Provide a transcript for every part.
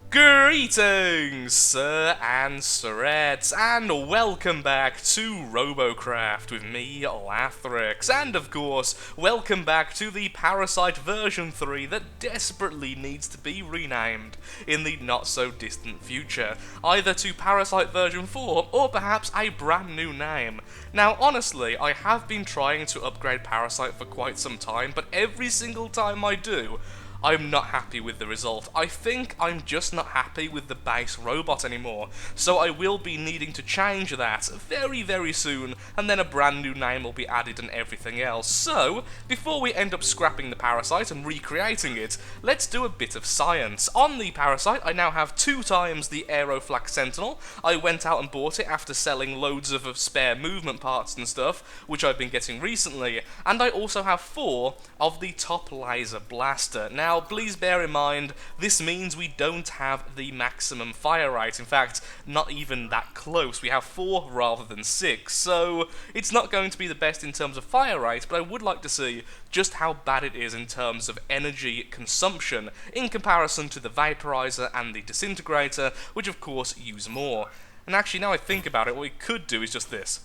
Greetings, sir and sirettes, and welcome back to Robocraft with me, Lathrix, and of course, welcome back to the Parasite version 3 that desperately needs to be renamed in the not-so-distant future, either to Parasite version 4, or perhaps a brand new name. Now, honestly, I have been trying to upgrade Parasite for quite some time, but every single time I do, I'm not happy with the result. I think I'm just not happy with the base robot anymore, so I will be needing to change that very, very soon, and then a brand new name will be added and everything else. So, before we end up scrapping the Parasite and recreating it, let's do a bit of science. On the Parasite, I now have 2 times the Flak Sentinel. I went out and bought it after selling loads of spare movement parts and stuff, which I've been getting recently, and I also have 4 of the top laser blaster. Now, please bear in mind, this means we don't have the maximum fire rate. In fact, not even that close. We have 4 rather than 6, so it's not going to be the best in terms of fire rate, but I would like to see just how bad it is in terms of energy consumption in comparison to the Vaporizer and the Disintegrator, which of course use more. And actually, now I think about it, what we could do is just this.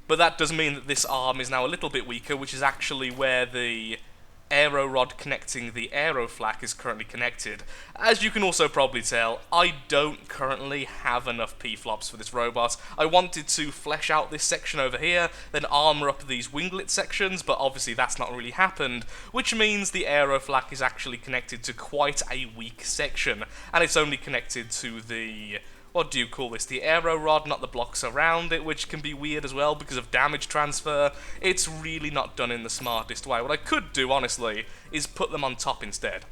But that does mean that this arm is now a little bit weaker, which is actually where the aero rod connecting the Flak is currently connected. As you can also probably tell, I don't currently have enough P-flops for this robot. I wanted to flesh out this section over here, then armor up these winglet sections, but obviously that's not really happened, which means the Flak is actually connected to quite a weak section, and it's only connected to the... what do you call this? The aero rod, not the blocks around it, which can be weird as well because of damage transfer. It's really not done in the smartest way. What I could do, honestly, is put them on top instead.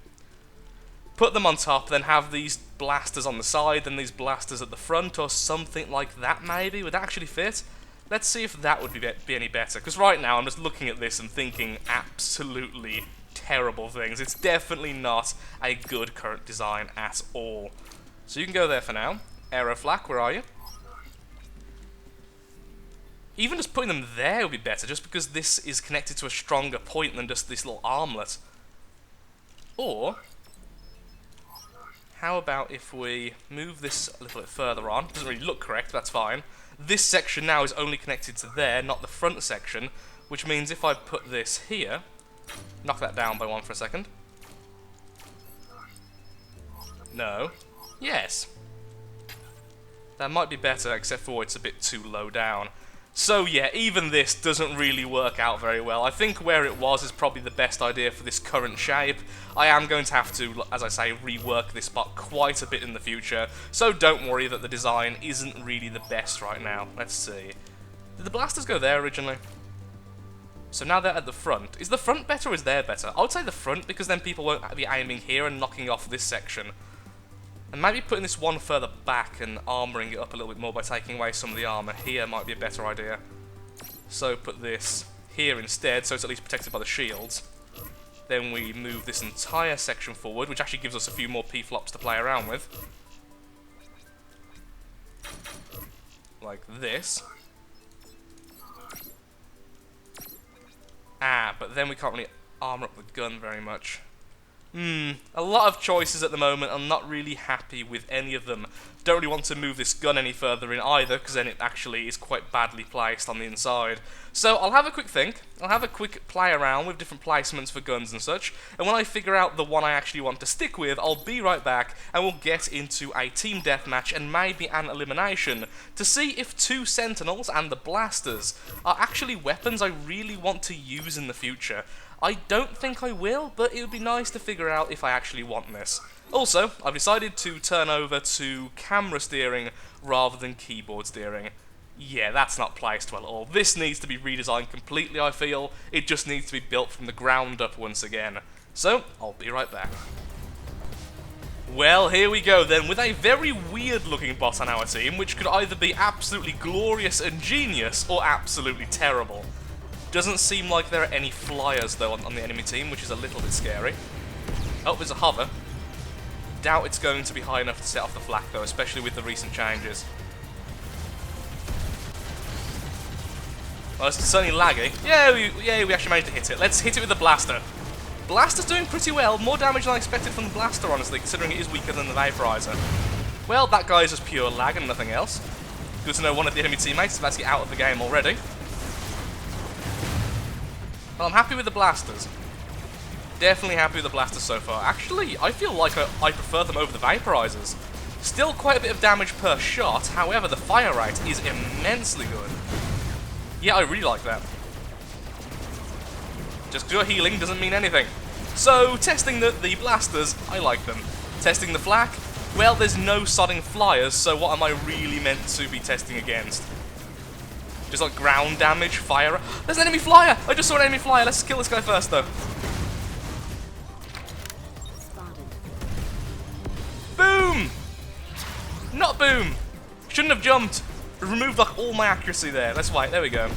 Put them on top, then have these blasters on the side, then these blasters at the front, or something like that, maybe? Would that actually fit? Let's see if that would be any better, because right now I'm just looking at this and thinking absolutely terrible things. It's definitely not a good current design at all. So you can go there for now. Flak, where are you? Even just putting them there would be better, just because this is connected to a stronger point than just this little armlet. Or, how about if we move this a little bit further on? Doesn't really look correct, but that's fine. This section now is only connected to there, not the front section, which means if I put this here, knock that down by 1 for a second. No. Yes. That might be better, except for it's a bit too low down. So yeah, even this doesn't really work out very well. I think where it was is probably the best idea for this current shape. I am going to have to, as I say, rework this bot quite a bit in the future, so don't worry that the design isn't really the best right now. Let's see. Did the blasters go there originally? So now they're at the front. Is the front better or is there better? I would say the front, because then people won't be aiming here and knocking off this section. And maybe putting this one further back and armouring it up a little bit more by taking away some of the armour here might be a better idea. So put this here instead, so it's at least protected by the shields. Then we move this entire section forward, which actually gives us a few more P-flops to play around with. Like this. But then we can't really armour up the gun very much. A lot of choices at the moment. I'm not really happy with any of them. Don't really want to move this gun any further in either, because then it actually is quite badly placed on the inside. So I'll have a quick think. I'll have a quick play around with different placements for guns and such, and when I figure out the one I actually want to stick with, I'll be right back, and we'll get into a team deathmatch and maybe an elimination to see if 2 sentinels and the blasters are actually weapons I really want to use in the future. I don't think I will, but it would be nice to figure out if I actually want this. Also, I've decided to turn over to camera steering rather than keyboard steering. Yeah, that's not placed well at all. This needs to be redesigned completely, I feel. It just needs to be built from the ground up once again. So, I'll be right back. Well, here we go then, with a very weird looking bot on our team, which could either be absolutely glorious and genius, or absolutely terrible. Doesn't seem like there are any flyers, though, on the enemy team, which is a little bit scary. Oh, there's a hover. Doubt it's going to be high enough to set off the flak, though, especially with the recent changes. Well, it's certainly laggy. Yeah, we actually managed to hit it. Let's hit it with the blaster. Blaster's doing pretty well. More damage than I expected from the Blaster, honestly, considering it is weaker than the Vaporizer. Well, that guy is just pure lag and nothing else. Good to know one of the enemy teammates is about to get out of the game already. Well, I'm happy with the Blasters. Definitely happy with the Blasters so far. Actually, I feel like I prefer them over the Vaporizers. Still quite a bit of damage per shot, however, the fire rate is immensely good. Yeah, I really like that. Just because you're healing doesn't mean anything. So, testing the Blasters, I like them. Testing the Flak, well, there's no sodding flyers, so what am I really meant to be testing against? Just like ground damage, fire... There's an enemy flyer! I just saw an enemy flyer, let's kill this guy first though. Boom! Not boom! Shouldn't have jumped. Removed like all my accuracy there. That's why, there we go.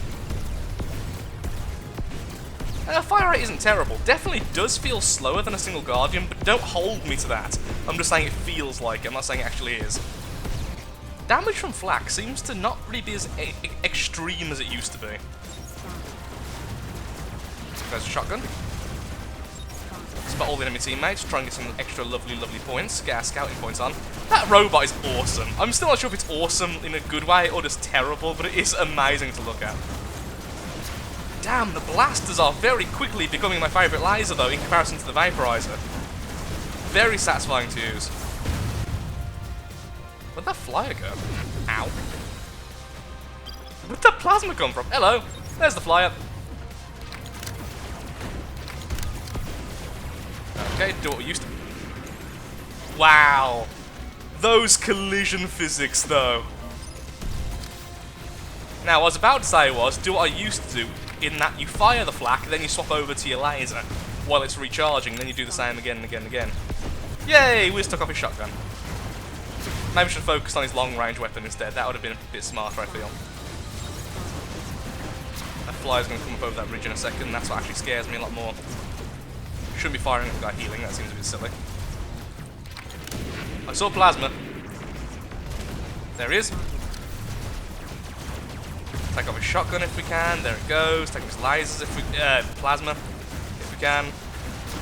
Fire rate isn't terrible. Definitely does feel slower than a single Guardian, but don't hold me to that. I'm just saying it feels like it. I'm not saying it actually is. Damage from Flak seems to not really be as extreme as it used to be. There's a shotgun. Spot all the enemy teammates, try and get some extra lovely points. Get our scouting points on. That robot is awesome. I'm still not sure if it's awesome in a good way or just terrible, but it is amazing to look at. Damn, the Blasters are very quickly becoming my favourite laser, though, in comparison to the Vaporizer. Very satisfying to use. Where'd that flyer go? Ow. Where'd that plasma come from? Hello, there's the flyer. Okay, do what we used to. Wow. Those collision physics, though. Now, what I was about to say was, do what I used to do, in that you fire the Flak, then you swap over to your laser while it's recharging, then you do the same again and again and again. Yay! We just took off his shotgun. Maybe we should focus on his long-range weapon instead. That would have been a bit smarter, I feel. That flyer's going to come up over that ridge in a second, and that's what actually scares me a lot more. Shouldn't be firing at the guy healing, that seems a bit silly. I saw plasma. There he is. Take off his shotgun if we can. There it goes. Take off his lasers if we... plasma, if we can.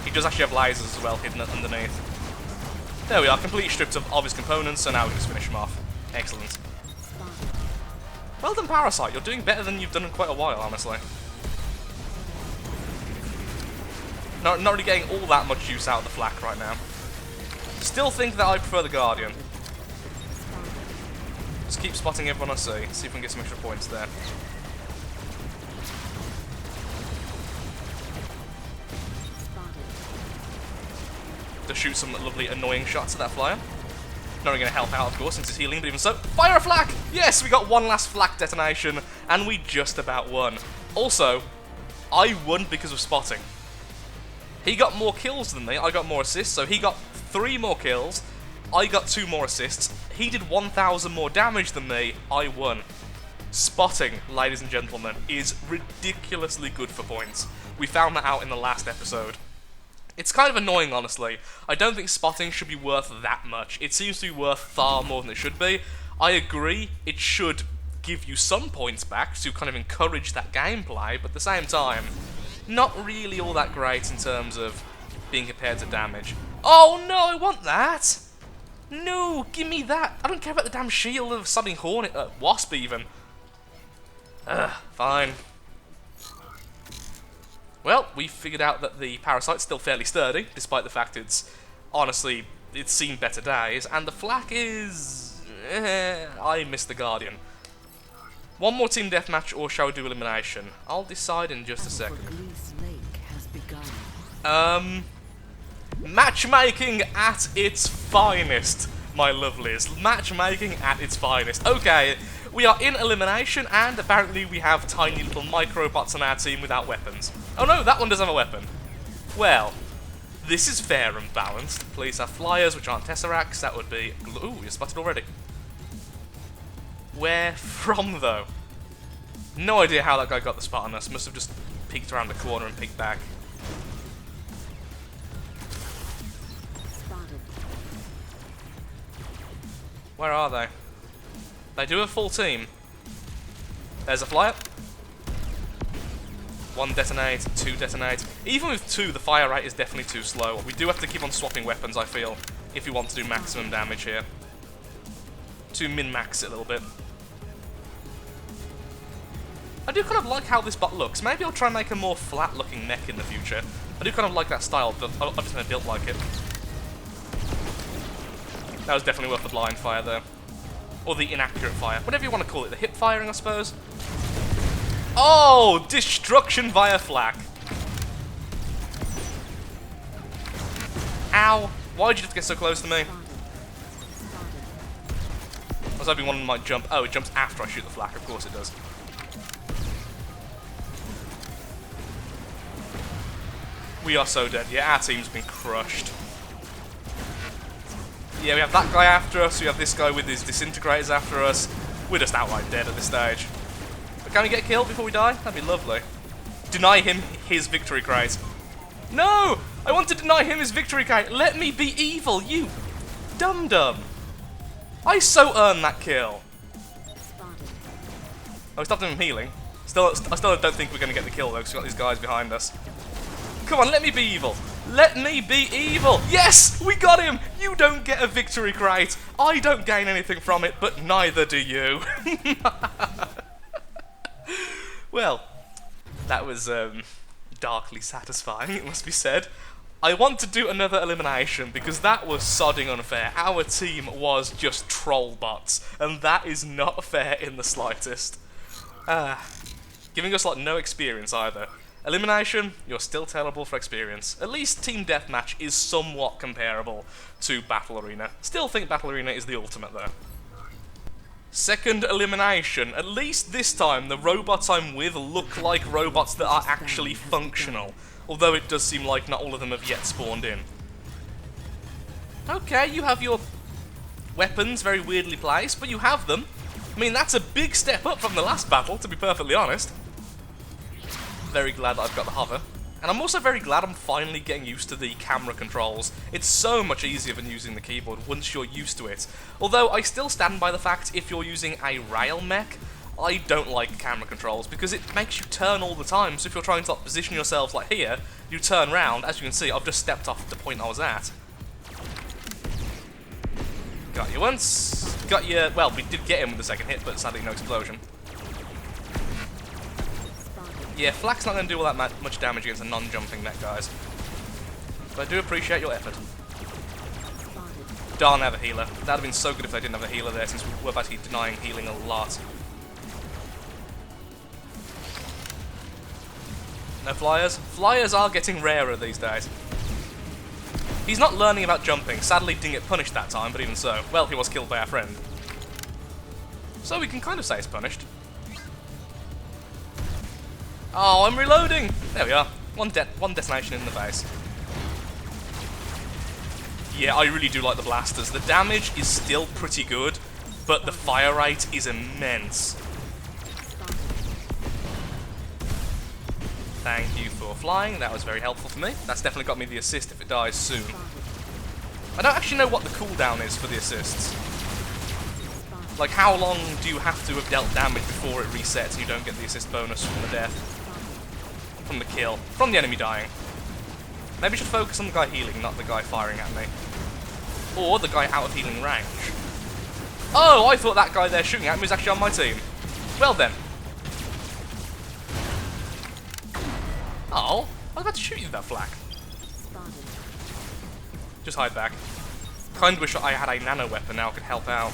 He does actually have lasers as well, hidden underneath. There we are, completely stripped of his components, so now we can just finish him off. Excellent. Well done, Parasite. You're doing better than you've done in quite a while, honestly. Not really getting all that much use out of the Flak right now. Still think that I prefer the Guardian. Just keep spotting everyone I see if we can get some extra points there. To shoot some lovely annoying shots at that flyer. Not really going to help out, of course, since it's healing, but even so. Fire a Flak! Yes, we got one last Flak detonation, and we just about won. Also, I won because of spotting. He got more kills than me, I got more assists, so he got 3 more kills, I got 2 more assists, he did 1,000 more damage than me, I won. Spotting, ladies and gentlemen, is ridiculously good for points. We found that out in the last episode. It's kind of annoying, honestly. I don't think spotting should be worth that much. It seems to be worth far more than it should be. I agree, it should give you some points back to kind of encourage that gameplay, but at the same time, not really all that great in terms of being compared to damage. Oh no, I want that! No, give me that! I don't care about the damn shield of Sodding Hornet, Wasp even. Fine. Well, we figured out that the Parasite's still fairly sturdy, despite the fact it's, honestly, it's seen better days, and the Flak is... I miss the Guardian. One more team deathmatch, or shall we do elimination? I'll decide in just a second. Matchmaking at its finest, my lovelies. Matchmaking at its finest. Okay, we are in elimination, and apparently we have tiny little microbots on our team without weapons. Oh no, that one does have a weapon. Well, this is fair and balanced. Please have flyers, which aren't tesseracts. That would be... Ooh, you're spotted already. Where from, though? No idea how that guy got the spot on us. Must have just peeked around the corner and peeked back. Where are they? They do have a full team. There's a flyer. 1 detonate, 2 detonate. Even with 2, the fire rate is definitely too slow. We do have to keep on swapping weapons, I feel, if we want to do maximum damage here. To min-max it a little bit. I do kind of like how this bot looks. Maybe I'll try and make a more flat-looking mech in the future. I do kind of like that style, but I've just never built like it. That was definitely worth the blind fire there. Or the inaccurate fire. Whatever you want to call it. The hip firing, I suppose. Oh! Destruction via flak. Ow! Why'd you just get so close to me? I was hoping one might jump. Oh, it jumps after I shoot the flak. Of course it does. We are so dead. Yeah, our team's been crushed. Yeah, we have that guy after us. We have this guy with his disintegrators after us. We're just outright dead at this stage. But can we get killed before we die? That'd be lovely. Deny him his victory crate. No! I want to deny him his victory crate. Let me be evil, you dum-dum. I so earned that kill. Oh, we stopped him from healing. I still don't think we're going to get the kill, though, because we've got these guys behind us. Come on, let me be evil. Let me be evil. Yes, we got him. You don't get a victory crate. I don't gain anything from it, but neither do you. Well, that was darkly satisfying, it must be said. I want to do another elimination because that was sodding unfair. Our team was just troll bots, and that is not fair in the slightest. Giving us like no experience either. Elimination, you're still terrible for experience. At least Team Deathmatch is somewhat comparable to Battle Arena. Still think Battle Arena is the ultimate though. Second elimination. At least this time the robots I'm with look like robots that are actually functional. Although it does seem like not all of them have yet spawned in. Okay, you have your weapons very weirdly placed, but you have them. I mean, that's a big step up from the last battle, to be perfectly honest. Very glad that I've got the hover. And I'm also very glad I'm finally getting used to the camera controls. It's so much easier than using the keyboard once you're used to it. Although I still stand by the fact if you're using a rail mech, I don't like camera controls because it makes you turn all the time. So if you're trying to like, position yourself like here, you turn round. As you can see, I've just stepped off the point I was at. Got you once. Got you. Well, we did get him with the second hit, but sadly no explosion. Yeah, Flak's not going to do all that much damage against a non-jumping mech, guys. But I do appreciate your effort. Darn, have a healer. That would have been so good if they didn't have a healer there, since we're basically denying healing a lot. No flyers? Flyers are getting rarer these days. He's not learning about jumping. Sadly, didn't get punished that time, but even so. Well, he was killed by our friend. So we can kind of say he's punished. Oh, I'm reloading! There we are. One detonation in the face. Yeah, I really do like the blasters. The damage is still pretty good, but the fire rate is immense. Thank you for flying. That was very helpful for me. That's definitely got me the assist if it dies soon. I don't actually know what the cooldown is for the assists. Like, how long do you have to have dealt damage before it resets and you don't get the assist bonus from the death? From the kill. From the enemy dying. Maybe I should focus on the guy healing, not the guy firing at me. Or the guy out of healing range. Oh, I thought that guy there shooting at me was actually on my team. Well then. Oh, I was about to shoot you with that flak. Just hide back. Kinda wish I had a nano weapon now I could help out.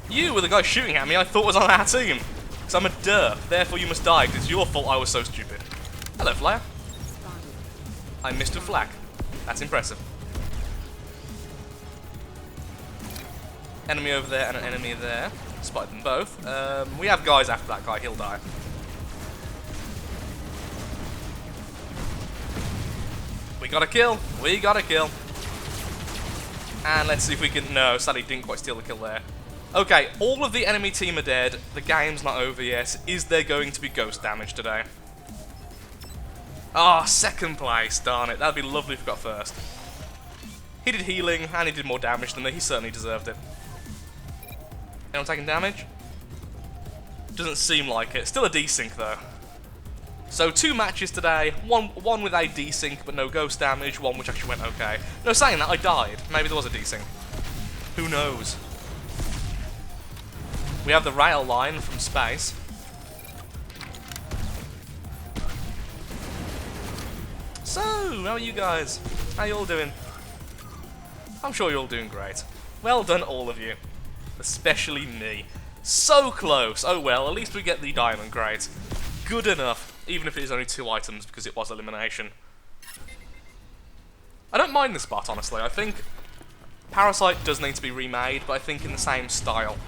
You were the guy shooting at me I thought was on our team. Because I'm a derp, therefore you must die, because it's your fault I was so stupid. Hello, Flyer. I missed a flak. That's impressive. Enemy over there and an enemy there. Spotted them both. We have guys after that guy, he'll die. We got a kill. We got a kill. And let's see if we can... No, sadly didn't quite steal the kill there. Okay, all of the enemy team are dead. The game's not over yet. Is there going to be ghost damage today? Ah, second place. Darn it. That'd be lovely if we got first. He did healing, and he did more damage than me. He certainly deserved it. Anyone taking damage? Doesn't seem like it. Still a desync, though. So 2 matches today, one with a desync but no ghost damage, one which actually went okay. No, saying that, I died. Maybe there was a desync. Who knows? We have the rail line from space. So, how are you guys? How you all doing? I'm sure you're all doing great. Well done, all of you. Especially me. So close! Oh well, at least we get the diamond, great. Good enough. Even if it is only 2 items, because it was elimination. I don't mind this spot, honestly. I think Parasite does need to be remade, but I think in the same style.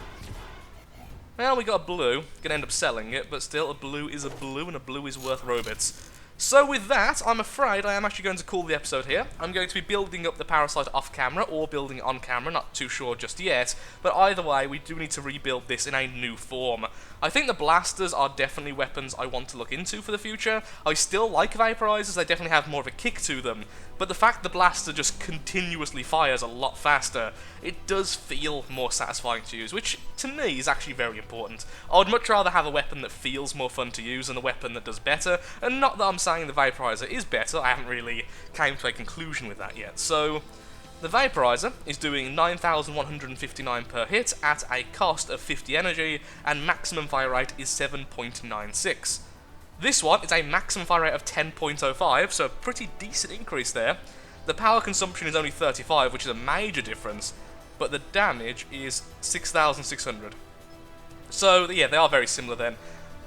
Well, we got a blue. Gonna end up selling it, but still, a blue is a blue, and a blue is worth Robits. So with that, I'm afraid I am actually going to call the episode here. I'm going to be building up the Parasite off camera, or building it on camera, not too sure just yet, but either way, we do need to rebuild this in a new form. I think the blasters are definitely weapons I want to look into for the future. I still like vaporizers, they definitely have more of a kick to them, but the fact the blaster just continuously fires a lot faster, it does feel more satisfying to use, which to me is actually very important. I would much rather have a weapon that feels more fun to use than a weapon that does better, and not that I'm saying the vaporizer is better, I haven't really came to a conclusion with that yet. So, the vaporizer is doing 9,159 per hit at a cost of 50 energy, and maximum fire rate is 7.96. This one is a maximum fire rate of 10.05, so a pretty decent increase there. The power consumption is only 35, which is a major difference, but the damage is 6,600. So, yeah, they are very similar then.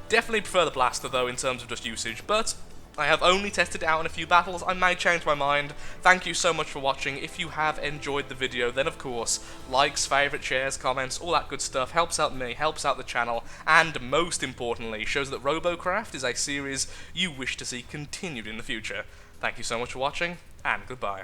Definitely prefer the blaster, though, in terms of just usage, but I have only tested it out in a few battles. I may change my mind. Thank you so much for watching. If you have enjoyed the video, then of course, likes, favourites, shares, comments, all that good stuff helps out me, helps out the channel, and most importantly, shows that Robocraft is a series you wish to see continued in the future. Thank you so much for watching, and goodbye.